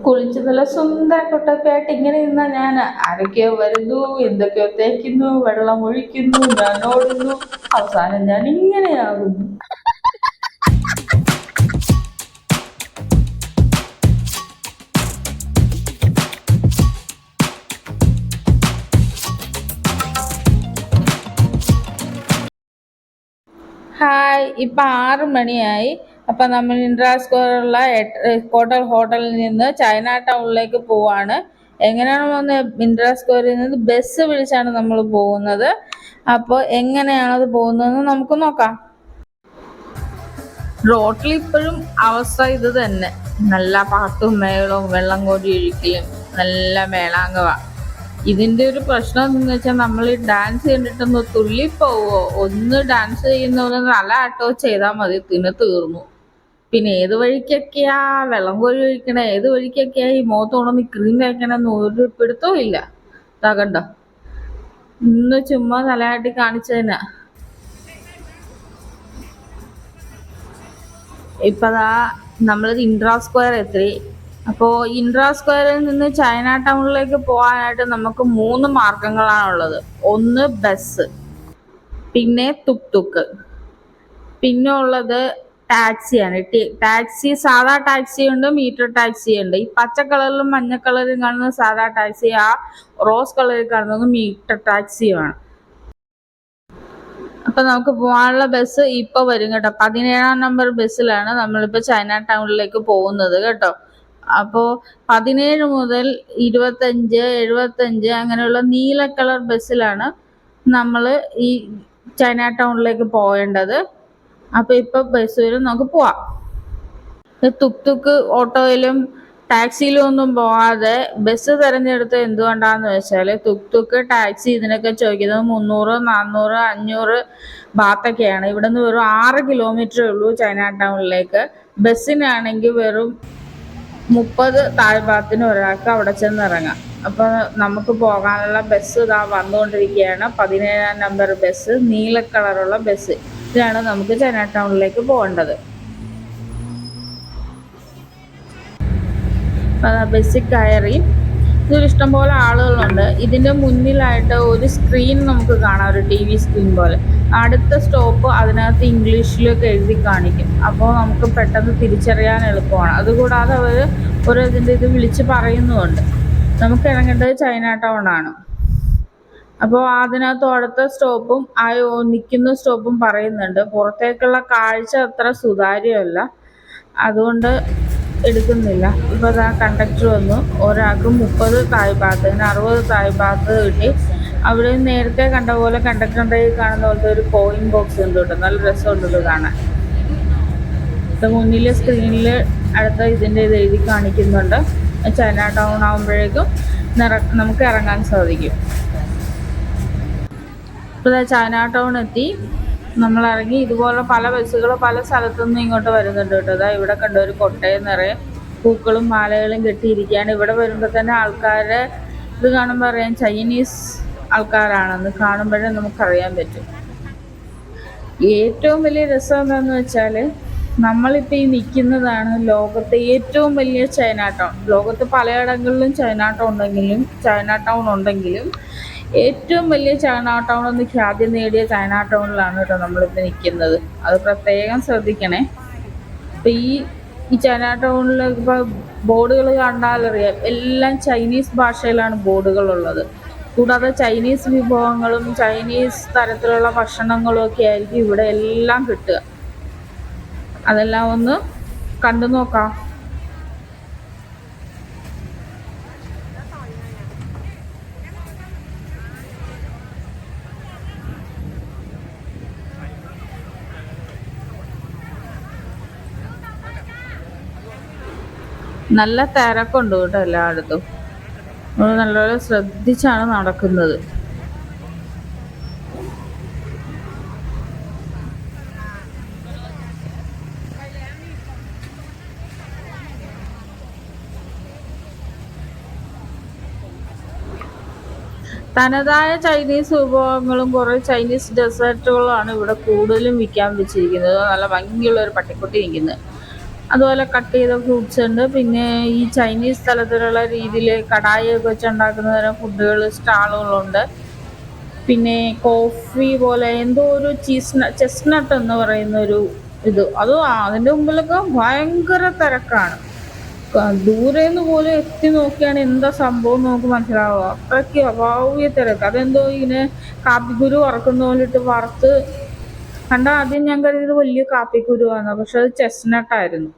കുളിച്ച് നല്ല സുന്ദര കുട്ടൊക്കെ ആയിട്ട് ഇങ്ങനെ നിന്ന ഞാൻ ആരൊക്കെയോ വരുന്നു, എന്തൊക്കെയോ തേക്കുന്നു, വെള്ളം ഒഴിക്കുന്നു, ഞാൻ ഓടുന്നു, അവസാനം ഞാൻ ഇങ്ങനെയാകുന്നു. ഹായ്, ഇപ്പൊ 6 മണിയായി. അപ്പൊ നമ്മൾ ഇൻട്രാ സ്ക്വയറുള്ള കോട്ടൽ ഹോട്ടലിൽ നിന്ന് ചൈന ടൗണിലേക്ക് പോവാണ്. എങ്ങനെയാണ് പോകുന്നത്? ഇൻട്രാ സ്ക്വയറിൽ നിന്ന് ബസ് വിളിച്ചാണ് നമ്മൾ പോകുന്നത്. അപ്പോൾ എങ്ങനെയാണത് പോകുന്നതെന്ന് നമുക്ക് നോക്കാം. റോട്ടിൽ ഇപ്പോഴും അവസ്ഥ ഇത് തന്നെ. നല്ല പാട്ടും മേളവും വെള്ളം കോരി ഒഴിക്കലും നല്ല മേളാങ്കവാ. ഇതിന്റെ ഒരു പ്രശ്നം എന്താണെന്ന് വെച്ചാൽ നമ്മൾ ഡാൻസ് കണ്ടിട്ടൊന്ന് തുള്ളിപ്പോവോ, ഒന്ന് ഡാൻസ് ചെയ്യുന്നവര് നല്ല ആട്ടോ ചെയ്താൽ മതി, പിന്നെ തീർന്നു. പിന്നെ ഏത് വഴിക്കൊക്കെയാ വെള്ളം കോരി ഒഴിക്കണേ, ഏത് വഴിക്കൊക്കെയാ ഈ മുഖത്തോണൊന്ന് ക്രീം തേക്കണമെന്ന് ഒരു പിടുത്തവും ഇല്ല. കണ്ടോ, ഇന്ന് ചുമ്മാ തലയാട്ടി കാണിച്ചതിനാ. ഇപ്പതാ നമ്മളത് ഇൻട്രാ സ്ക്വയർ എത്തി. അപ്പോൾ ഇൻട്രാ സ്ക്വയറിൽ നിന്ന് ചൈന ടൗണിലേക്ക് പോകാനായിട്ട് നമുക്ക് 3 മാർഗങ്ങളാണുള്ളത്. ഒന്ന് ബസ്, പിന്നെ തുക്തുക്ക്, പിന്നെ ഉള്ളത് ടാക്സിയാണ്. ടാക്സി സാധാ ടാക്സി ഉണ്ട്, മീറ്റർ ടാക്സി ഉണ്ട്. ഈ പച്ച കളറിലും മഞ്ഞ കളറിലും കാണുന്ന സാധാ ടാക്സി, ആ റോസ് കളറിൽ കാണുന്നത് മീറ്റർ ടാക്സിയുമാണ്. അപ്പൊ നമുക്ക് പോകാനുള്ള ബസ് ഇപ്പൊ വരും കേട്ടോ. 17-ാം നമ്പർ ബസ്സിലാണ് നമ്മളിപ്പോ ചൈന ടൗണിലേക്ക് പോകുന്നത് കേട്ടോ. അപ്പോ 17 മുതൽ 25, 75 അങ്ങനെയുള്ള നീല കളർ ബസ്സിലാണ് നമ്മൾ ഈ ചൈന ടൗണിലേക്ക് പോകേണ്ടത്. അപ്പൊ ഇപ്പൊ ബസ് വരും, നമുക്ക് പോവാം. തുക്തുക്ക് ഓട്ടോയിലും ടാക്സിയിലും ഒന്നും പോവാതെ ബസ് തിരഞ്ഞെടുത്ത് എന്തുകൊണ്ടാന്ന് വെച്ചാൽ തുക്തുക്ക് ടാക്സി ഇതിനൊക്കെ ചോദിക്കുന്നത് 300, 400, 500 ബാത്തൊക്കെയാണ്. ഇവിടെ നിന്ന് വെറും 6 കിലോമീറ്ററേ ഉള്ളൂ ചൈന ടൗണിലേക്ക്. ബസ്സിനാണെങ്കിൽ വെറും 30 താഴ്ഭാഗത്തിന് ഒരാൾക്ക് അവിടെ ചെന്ന് ഇറങ്ങാം. അപ്പോൾ നമുക്ക് പോകാനുള്ള ബസ് ഇതാ വന്നുകൊണ്ടിരിക്കുകയാണ്. 17-ാം നമ്പർ ബസ്, നീല കളറുള്ള ബസ്. ഇതിലാണ് നമുക്ക് ചൈന ടൗണിലേക്ക് പോകേണ്ടത്. ബസ്സിൽ കയറി ഇതിൽ ഇഷ്ടംപോലെ ആളുകളുണ്ട്. ഇതിൻ്റെ മുന്നിലായിട്ട് ഒരു സ്ക്രീൻ നമുക്ക് കാണാം, ഒരു TV സ്ക്രീൻ പോലെ. അടുത്ത സ്റ്റോപ്പ് അതിനകത്ത് ഇംഗ്ലീഷിലൊക്കെ എഴുതി കാണിക്കും. അപ്പോൾ നമുക്ക് പെട്ടെന്ന് തിരിച്ചറിയാൻ എളുപ്പമാണ്. അതുകൂടാതെ അവർ ഇതിൻ്റെ ഇത് വിളിച്ച് പറയുന്നുമുണ്ട്. നമുക്ക് ഇറങ്ങേണ്ടത് ചൈന ടൗൺ ആണ്. അപ്പോൾ അതിനകത്ത് അടുത്ത സ്റ്റോപ്പും ആ നിൽക്കുന്ന സ്റ്റോപ്പും പറയുന്നുണ്ട്. പുറത്തേക്കുള്ള കാഴ്ച അത്ര സുതാര്യമല്ല, അതുകൊണ്ട് എടുക്കുന്നില്ല. ഇപ്പോൾ അതാ കണ്ടക്ടർ വന്നു. ഒരാൾക്ക് 30 താഴ്ഭാഗത്ത്, അങ്ങനെ 60 താഴ്ഭാഗത്ത് കിട്ടി. അവിടെ നേരത്തെ കണ്ട പോലെ കണ്ടക്ടറിൻ്റെ കാണുന്ന പോലത്തെ ഒരു കോയിൻ ബോക്സ് ഉണ്ട് കേട്ടോ. നല്ല രസമുണ്ട് കാണാൻ. ഇത് മുന്നിലെ സ്ക്രീനിൽ അടുത്ത ഇതിൻ്റെ ഇത് എഴുതി കാണിക്കുന്നുണ്ട്. ചൈന ടൗൺ ആകുമ്പോഴേക്കും നമുക്ക് ഇറങ്ങാൻ സാധിക്കും. ഇപ്പോൾ ചൈന ടൗൺ എത്തി, നമ്മൾ ഇറങ്ങി. ഇതുപോലെ പല ബസ്സുകൾ പല സ്ഥലത്തുനിന്നും ഇങ്ങോട്ട് വരുന്നുണ്ട് കേട്ടോ. അതാ ഇവിടെ കണ്ട ഒരു കൊട്ടയം നിറയെ പൂക്കളും മാലകളും കെട്ടിയിരിക്കുകയാണ്. ഇവിടെ വരുമ്പോൾ തന്നെ ആൾക്കാരെ ഇത് കാണുമ്പോൾ അറിയാം ചൈനീസ് ആൾക്കാരാണെന്ന്. കാണുമ്പോഴേ നമുക്കറിയാൻ പറ്റും. ഏറ്റവും വലിയ രസം എന്താണെന്ന് വെച്ചാൽ നമ്മളിപ്പോൾ ഈ നിൽക്കുന്നതാണ് ലോകത്തെ ഏറ്റവും വലിയ ചൈന ടൗൺ. ലോകത്ത് പലയിടങ്ങളിലും ചൈന ടൗൺ ഉണ്ടെങ്കിലും ഏറ്റവും വലിയ ചൈന ടൗൺ എന്ന് ഖ്യാതി നേടിയ ചൈന ടൗണിലാണ് കേട്ടോ നമ്മളിപ്പോൾ നിൽക്കുന്നത്. അത് പ്രത്യേകം ശ്രദ്ധിക്കണേ. അപ്പോൾ ഈ ചൈന ടൗണിൽ ഇപ്പോൾ ബോർഡുകൾ കണ്ടാലറിയാം, എല്ലാം ചൈനീസ് ഭാഷയിലാണ് ബോർഡുകളുള്ളത്. കൂടാതെ ചൈനീസ് വിഭവങ്ങളും ചൈനീസ് തരത്തിലുള്ള ഭക്ഷണങ്ങളും ഒക്കെ ആയിരിക്കും ഇവിടെ എല്ലാം കിട്ടുക. അതെല്ലാം ഒന്ന് കണ്ടു നോക്കാം. നല്ല തിരക്കുണ്ട് കേട്ടോ എല്ലായിടത്തും. നമ്മൾ നല്ലപോലെ ശ്രദ്ധിച്ചാണ് നടക്കുന്നത്. തനതായ ചൈനീസ് വിഭവങ്ങളും കുറേ ചൈനീസ് ഡെസേർട്ടുകളാണ് ഇവിടെ കൂടുതലും വിൽക്കാൻ വെച്ചിരിക്കുന്നത്. നല്ല ഭംഗിയുള്ള ഒരു പട്ടിക്കുട്ടി നിൽക്കുന്നത്. അതുപോലെ കട്ട് ചെയ്ത ഫ്രൂട്ട്സ് ഉണ്ട്. പിന്നെ ഈ ചൈനീസ് തലത്തിലുള്ള രീതിയിൽ കടായിയൊക്കെ വെച്ചുണ്ടാക്കുന്ന തരം ഫുഡുകൾ സ്റ്റാളുകളുണ്ട്. പിന്നെ കോഫി പോലെ എന്തോ ഒരു ചെസ്നട്ട് എന്ന് പറയുന്ന ഒരു ഇത്, അത് അതിൻ്റെ മുമ്പിലൊക്കെ ഭയങ്കര തിരക്കാണ്. ദൂരെ നിന്ന് പോലും എത്തി നോക്കിയാണ് എന്താ സംഭവം നമുക്ക് മനസ്സിലാവുക. അത്രയ്ക്ക് അവാവ്യ തിരക്ക്. അതെന്തോ ഇങ്ങനെ കാപ്പിക്കുരു വറക്കുന്ന പോലിട്ട് വറുത്ത് കണ്ട. ആദ്യം ഞാൻ കരുതിയത് വലിയ കാപ്പിക്കുരുവാണ്, പക്ഷെ അത് ചെസ്നട്ടായിരുന്നു.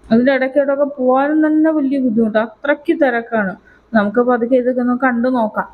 അതിൻ്റെ ഇടയ്ക്കിടയ്ക്ക് പോകാനും തന്നെ വലിയ ബുദ്ധിമുട്ട്, അത്രയ്ക്ക് തിരക്കാണ്. നമുക്ക് പതുക്കെ ഇതൊക്കെ ഒന്ന് കണ്ടു നോക്കാം.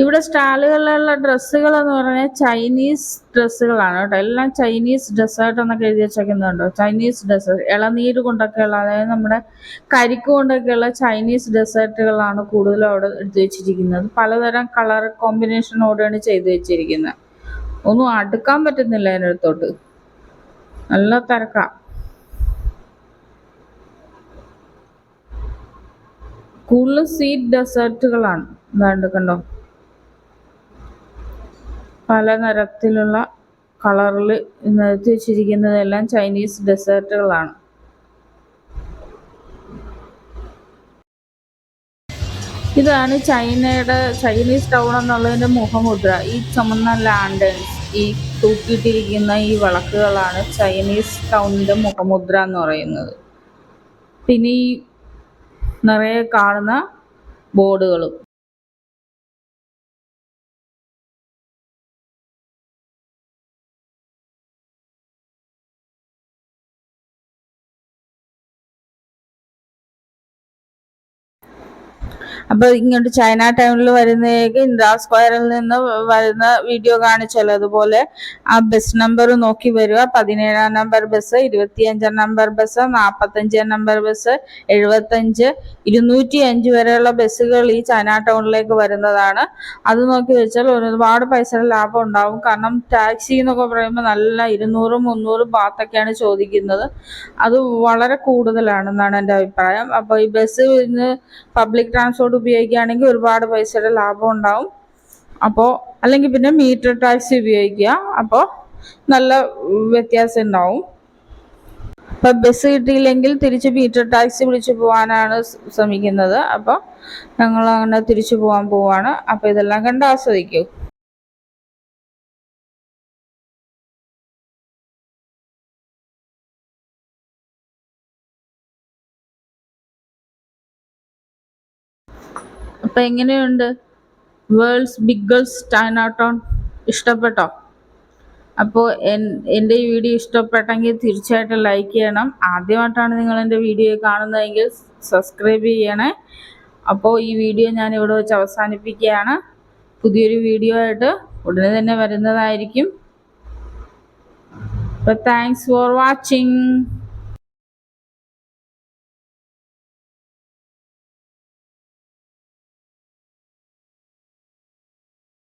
ഇവിടെ സ്റ്റാളുകളിലുള്ള ഡ്രസ്സുകൾ എന്ന് പറഞ്ഞാൽ ചൈനീസ് ഡ്രസ്സുകളാണ് കേട്ടോ. എല്ലാം ചൈനീസ് ഡെസേർട്ട് എന്നൊക്കെ എഴുതി വെച്ചേക്കുന്നുണ്ടോ, ചൈനീസ് ഡെസേർട്ട്. ഇളനീര് കൊണ്ടൊക്കെയുള്ള, അതായത് നമ്മുടെ കരിക്ക് കൊണ്ടൊക്കെയുള്ള ചൈനീസ് ഡെസേർട്ടുകളാണ് കൂടുതലും അവിടെ എടുത്തു വെച്ചിരിക്കുന്നത്. പലതരം കളർ കോമ്പിനേഷനോടെയാണ് ചെയ്തു വെച്ചിരിക്കുന്നത്. ഒന്നും അടുക്കാൻ പറ്റുന്നില്ല അതിനടുത്തോട്ട്, നല്ല തിരക്കാ. കൂടുതൽ സ്വീറ്റ് ഡെസേർട്ടുകളാണ്. എന്താണ്ട് കണ്ടോ, പല നിറത്തിലുള്ള കളറിൽ നിരത്തി വെച്ചിരിക്കുന്നതെല്ലാം ചൈനീസ് ഡെസേർട്ടുകളാണ്. ഇതാണ് ചൈനീസ് ടൗൺ എന്നുള്ളതിൻ്റെ മുഖമുദ്ര. ഈ ചുമന്ന ലാൻഡേൺസ്, ഈ തൂക്കിയിട്ടിരിക്കുന്ന ഈ വിളക്കുകളാണ് ചൈനീസ് ടൗണിൻ്റെ മുഖമുദ്ര എന്ന് പറയുന്നത്. പിന്നെ ഈ നിറയെ കാണുന്ന ബോർഡുകളും. അപ്പോൾ ഇങ്ങോട്ട് ചൈന ടൗണിൽ വരുന്നേക്ക് ഇന്ദിരാ സ്ക്വയറിൽ നിന്ന് വരുന്ന വീഡിയോ കാണിച്ചല്ലോ, അതുപോലെ ആ ബസ് നമ്പർ നോക്കി വരിക. 17 number bus, 25 number bus, 45 number bus, 75, 205 വരെയുള്ള ബസ്സുകൾ ഈ ചൈന ടൗണിലേക്ക് വരുന്നതാണ്. അത് നോക്കി വെച്ചാൽ ഒരുപാട് പൈസയുടെ ലാഭം ഉണ്ടാവും. കാരണം ടാക്സി എന്നൊക്കെ പറയുമ്പോൾ നല്ല 200-300 ബാത്തൊക്കെയാണ് ചോദിക്കുന്നത്. അത് വളരെ കൂടുതലാണെന്നാണ് എൻ്റെ അഭിപ്രായം. അപ്പോൾ ഈ ബസ് ഇന്ന് പബ്ലിക് ട്രാൻസ്പോർട്ട് ഉപയോഗിക്കുകയാണെങ്കിൽ ഒരുപാട് പൈസയുടെ ലാഭം ഉണ്ടാവും. അപ്പോൾ അല്ലെങ്കിൽ പിന്നെ മീറ്റർ ടാക്സി ഉപയോഗിക്കുക, അപ്പോൾ നല്ല വ്യത്യാസം ഉണ്ടാവും. അപ്പം ബസ് കിട്ടിയില്ലെങ്കിൽ തിരിച്ച് മീറ്റർ ടാക്സി വിളിച്ച് പോകാനാണ് ശ്രമിക്കുന്നത്. അപ്പോൾ ഞങ്ങൾ അങ്ങനെ തിരിച്ചു പോകാൻ പോവാണ്. അപ്പോൾ ഇതെല്ലാം കണ്ട് ആസ്വദിക്കൂ. അപ്പം എങ്ങനെയുണ്ട് വേൾഡ്സ് ബിഗ്ഗസ്റ്റ് ചൈന ടൗൺ? ഇഷ്ടപ്പെട്ടോ? അപ്പോൾ എൻ്റെ ഈ വീഡിയോ ഇഷ്ടപ്പെട്ടെങ്കിൽ തീർച്ചയായിട്ടും ലൈക്ക് ചെയ്യണം. ആദ്യമായിട്ടാണ് നിങ്ങൾ എൻ്റെ വീഡിയോ കാണുന്നതെങ്കിൽ സബ്സ്ക്രൈബ് ചെയ്യണേ. അപ്പോൾ ഈ വീഡിയോ ഞാൻ ഇവിടെ വെച്ച് അവസാനിപ്പിക്കുകയാണ്. പുതിയൊരു വീഡിയോ ആയിട്ട് ഉടനെ തന്നെ വരുന്നതായിരിക്കും. അപ്പോൾ താങ്ക്സ് ഫോർ വാച്ചിങ്.